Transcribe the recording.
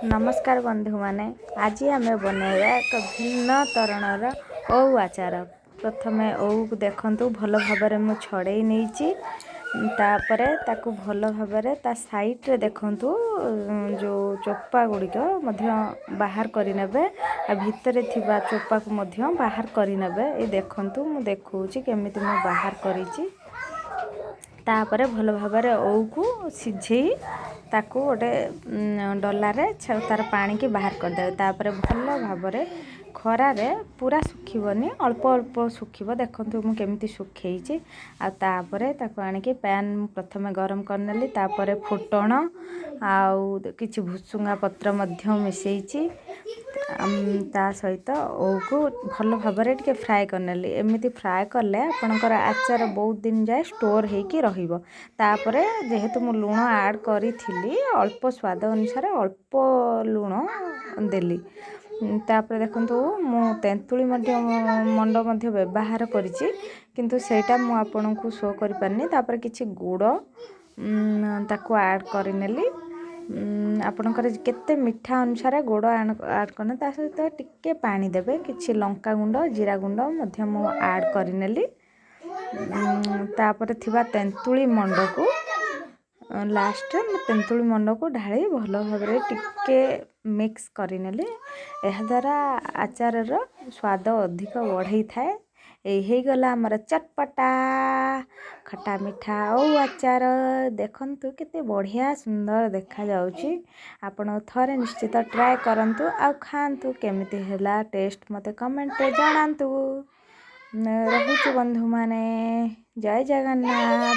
नमस्कार बंधु माने आज आम बनैबा एक भिन्न तरणर ओउ आचार। प्रथमे ओउ को देखंतु भल भाबरे मु छड़े नहीं तापरे ताकू भल भाबरे ता साइड रे देखंतु जो चोपा गुड़िक बाहर करनेबे आ भितरे थिबा चोपा को मध्य बाहर करनेबे। ए देखंतु मु देखौची केमिति मु बाहर करिची। तापरे भल भाबरे ओउ को सिझेई ताकू गोटे डलारे तार पानी की बाहर कर देबे। तापरे भल भाबरे खरारे पूरा सुखीबनी अल्प अल्प सुखीबो। देखंतु मु केमिति सुखेइची। आ तापरे ताकू आनिके पैन प्रथमे गरम करनेली। तापरे फुटण आउ किछि भुसुंगा पत्र मध्य मिसेइची। ता सहित ओउ को भल भाबरे टिके फ्राए करनेली। एमिति फ्राए करले आपनकर आचार बहुत दिन जाए स्टोर हेकी रहिबो। तापरे जेहेतु मु लूण ऐड करिथिली अल्प स्वाद अनुसार अल्प लूण देली। तापरे देखंतु मु तेंतुली मंड मध्य व्यवहार करिछि किंतु सेटा मु आपनकु शो करि पारनी। तापरे किछि गुड़ ताकू ऐड करनेली। आपनकर केते मिठा अनुसार गुड़ ऐड करने ता सहित टिके पानी देबे। किछि लंका गुंड जीरा गुंड मध्य मु ऐड करनेली। तापरे थिबा तेंतुली मंड को लास्ट में तेंतुली मंड को ढाली भल भाबरे टिके मिक्स करनेली। एहा द्वारा आचार रो स्वाद अधिक बढ़ई थाए। यही गला हमर चटपटा खट्टा मिठा ओउ आचार। देखंतु केते बढ़िया सुंदर देखा जाउची। आपण थरे निश्चित ट्राई करंतु आ खांतु केमिति हैला टेस्ट मते कमेंट रे जणांतु। रहुची बंधु माने जय जगन्नाथ।